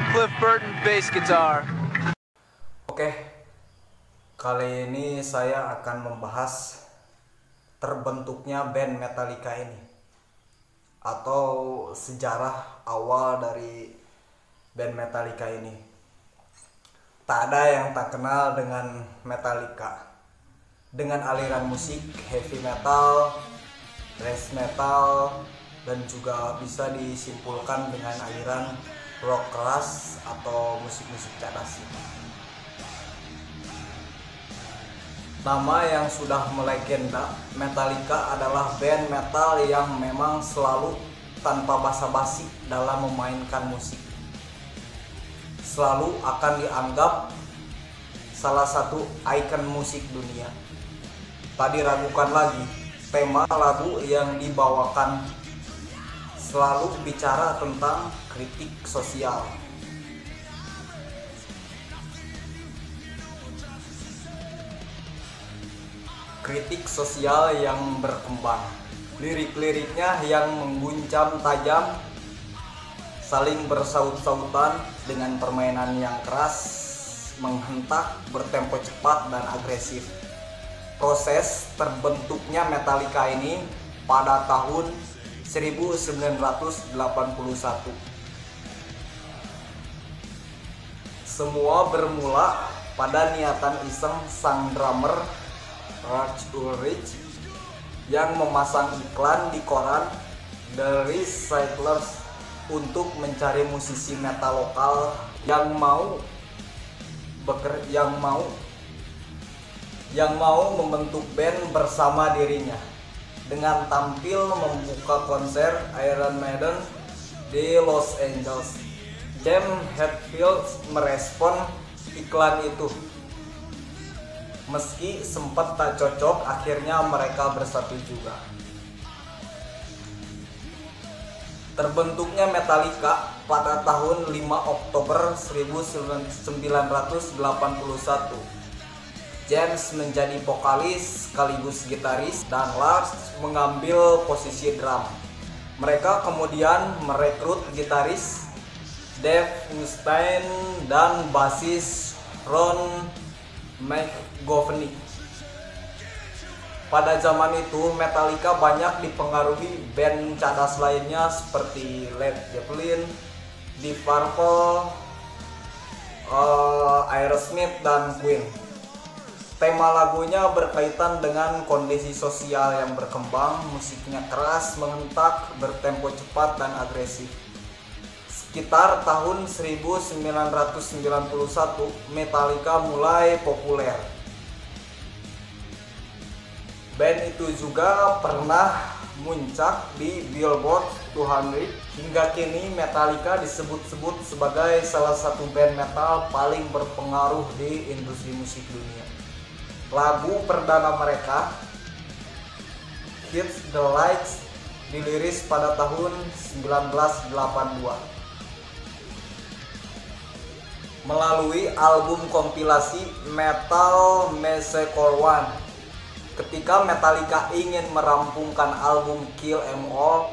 Cliff Burton bass guitar. Oke, kali ini saya akan membahas terbentuknya band Metallica ini, atau sejarah awal dari band Metallica ini. Tak ada yang tak kenal dengan Metallica, dengan aliran musik heavy metal, thrash metal, dan juga bisa disimpulkan dengan aliran rock keras atau musik-musik cadas. Nama yang sudah melegenda, Metallica adalah band metal yang memang selalu tanpa basa-basi dalam memainkan musik. Selalu akan dianggap salah satu ikon musik dunia. Tak diragukan lagi, tema lagu yang dibawakan selalu bicara tentang kritik sosial. Kritik sosial yang berkembang. Lirik-liriknya yang mengguncang tajam, saling bersaut-sautan dengan permainan yang keras, menghentak, bertempo cepat dan agresif. Proses terbentuknya Metallica ini pada tahun 1981. Semua bermula pada niatan iseng sang drummer Lars Ulrich yang memasang iklan di koran The Recyclers untuk mencari musisi metal lokal yang mau membentuk band bersama dirinya, dengan tampil membuka konser Iron Maiden di Los Angeles. James Hetfield merespon iklan itu. Meski sempat tak cocok, akhirnya mereka bersatu juga. Terbentuknya Metallica pada tahun 5 Oktober 1981. James menjadi vokalis sekaligus gitaris dan Lars mengambil posisi drum. Mereka kemudian merekrut gitaris Dave Mustaine dan basis Ron McGovney. Pada zaman itu Metallica banyak dipengaruhi band cadas lainnya seperti Led Zeppelin, Deep Purple, Aerosmith, dan Queen. Tema lagunya berkaitan dengan kondisi sosial yang berkembang, musiknya keras, menghentak, bertempo cepat dan agresif. Sekitar tahun 1991, Metallica mulai populer. Band itu juga pernah muncak di Billboard 200. Hingga kini Metallica disebut-sebut sebagai salah satu band metal paling berpengaruh di industri musik dunia. Lagu perdana mereka, Hit the Lights, dirilis pada tahun 1982 melalui album kompilasi Metal Massacre 1. Ketika Metallica ingin merampungkan album Kill 'Em All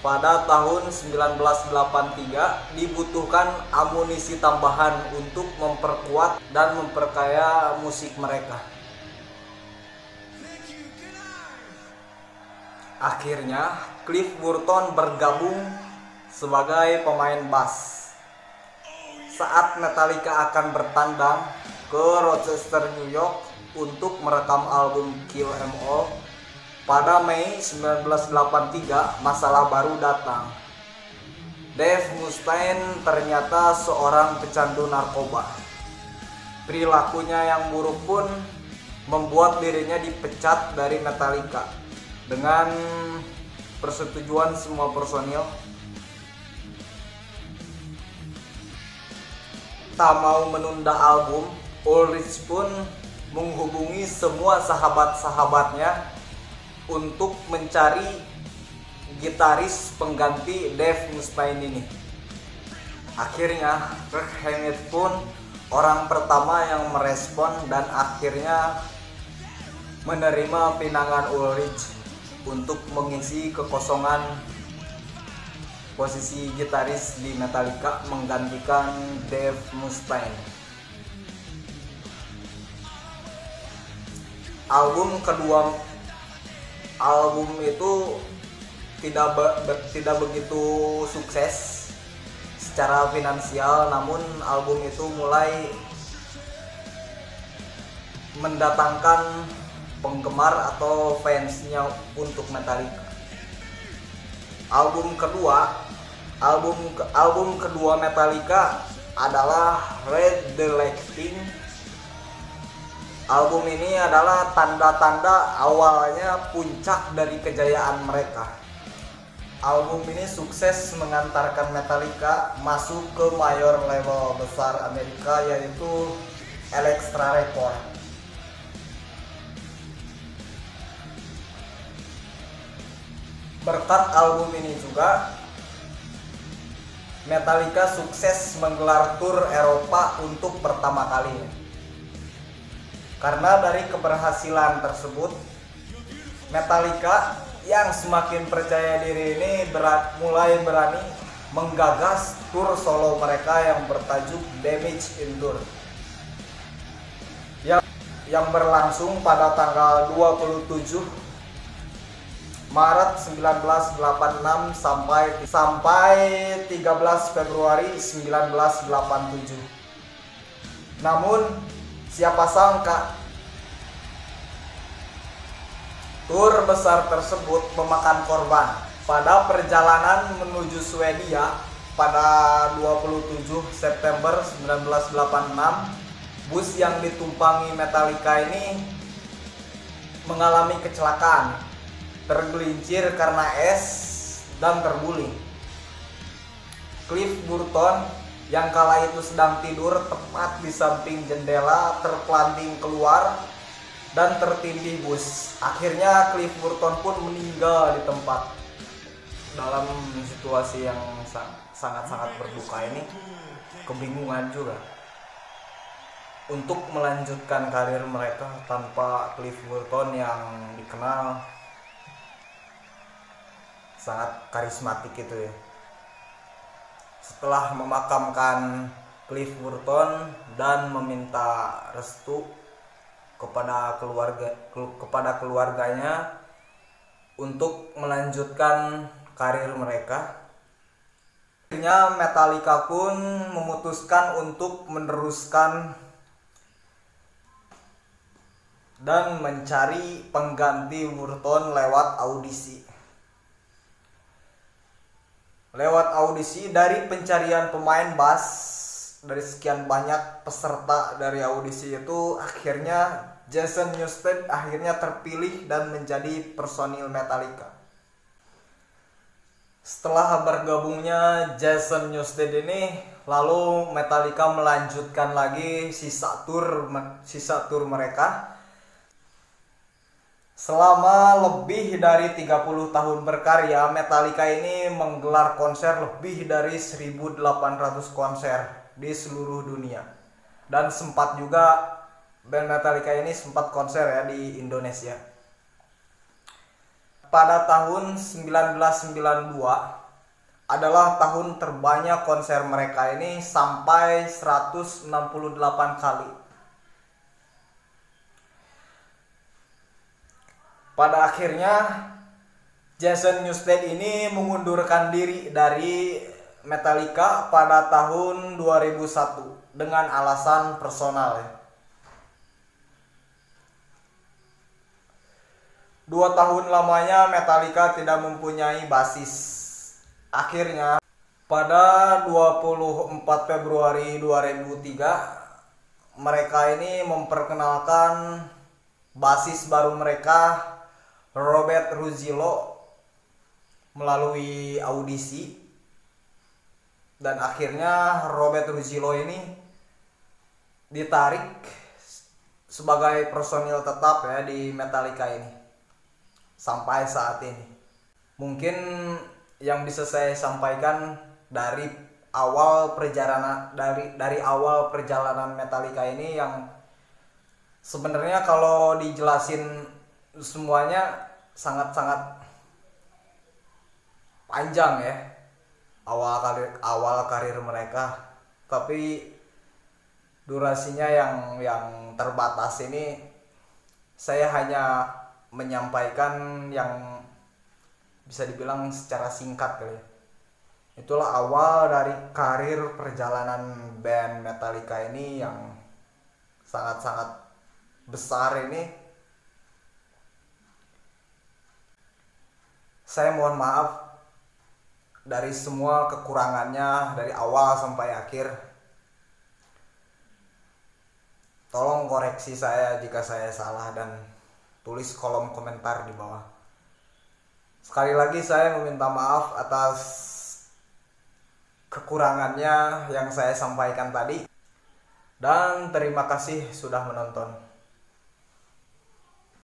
pada tahun 1983, dibutuhkan amunisi tambahan untuk memperkuat dan memperkaya musik mereka. Akhirnya, Cliff Burton bergabung sebagai pemain bass. Saat Metallica akan bertandang ke Rochester, New York untuk merekam album Kill 'Em All, pada Mei 1983, masalah baru datang. Dave Mustaine ternyata seorang pecandu narkoba. Perilakunya yang buruk pun membuat dirinya dipecat dari Metallica. Dengan persetujuan semua personil, tak mau menunda album, Ulrich pun menghubungi semua sahabat-sahabatnya untuk mencari gitaris pengganti Dave Mustaine ini. Akhirnya Kirk Hammett pun orang pertama yang merespon dan akhirnya menerima pinangan Ulrich untuk mengisi kekosongan posisi gitaris di Metallica menggantikan Dave Mustaine. Album itu tidak begitu sukses secara finansial, namun album itu mulai mendatangkan penggemar atau fansnya untuk Metallica. Album kedua Metallica adalah Ride the Lightning. Album ini adalah tanda-tanda awalnya puncak dari kejayaan mereka. Album ini sukses mengantarkan Metallica masuk ke mayor label besar Amerika, yaitu Elektra Records. Berkat album ini juga Metallica sukses menggelar tur Eropa untuk pertama kalinya. Karena dari keberhasilan tersebut, Metallica yang semakin percaya diri ini mulai berani menggagas tur solo mereka yang bertajuk Damage Indoor, yang berlangsung pada tanggal 27 Maret 1986 sampai 13 Februari 1987. Namun siapa sangka tur besar tersebut memakan korban. Pada perjalanan menuju Swedia pada 27 September 1986, bus yang ditumpangi Metallica ini mengalami kecelakaan, tergelincir karena es dan terguling. Cliff Burton yang kala itu sedang tidur tepat di samping jendela terpelanting keluar dan tertindih bus. Akhirnya Cliff Burton pun meninggal di tempat. Dalam situasi yang sangat-sangat berduka ini, kebingungan juga untuk melanjutkan karir mereka tanpa Cliff Burton yang dikenal sangat karismatik itu ya. Setelah memakamkan Cliff Burton dan meminta restu kepada keluarganya untuk melanjutkan karir mereka, akhirnya Metallica pun memutuskan untuk meneruskan dan mencari pengganti Burton lewat audisi. Dari pencarian pemain bass dari sekian banyak peserta dari audisi itu, akhirnya Jason Newsted akhirnya terpilih dan menjadi personil Metallica. Setelah bergabungnya Jason Newsted ini, lalu Metallica melanjutkan lagi sisa tur mereka. Selama lebih dari 30 tahun berkarya, Metallica ini menggelar konser lebih dari 1.800 konser di seluruh dunia. Dan sempat juga band Metallica ini sempat konser ya di Indonesia. Pada tahun 1992 adalah tahun terbanyak konser mereka ini sampai 168 kali. Pada akhirnya Jason Newsted ini mengundurkan diri dari Metallica pada tahun 2001 dengan alasan personal ya. 2 tahun lamanya Metallica tidak mempunyai basis. Akhirnya pada 24 Februari 2003 mereka ini memperkenalkan basis baru mereka, Robert Trujillo, melalui audisi, dan akhirnya Robert Trujillo ini ditarik sebagai personil tetap ya di Metallica ini sampai saat ini. Mungkin yang bisa saya sampaikan dari awal perjalanan Metallica ini, yang sebenarnya kalau dijelasin semuanya sangat-sangat panjang ya. awal karir mereka, tapi durasinya yang terbatas ini saya hanya menyampaikan yang bisa dibilang secara singkat kali ya. Itulah awal dari karir perjalanan band Metallica ini yang sangat-sangat besar ini. Saya mohon maaf dari semua kekurangannya dari awal sampai akhir. Tolong koreksi saya jika saya salah dan tulis kolom komentar di bawah. Sekali lagi saya meminta maaf atas kekurangannya yang saya sampaikan tadi, dan terima kasih sudah menonton.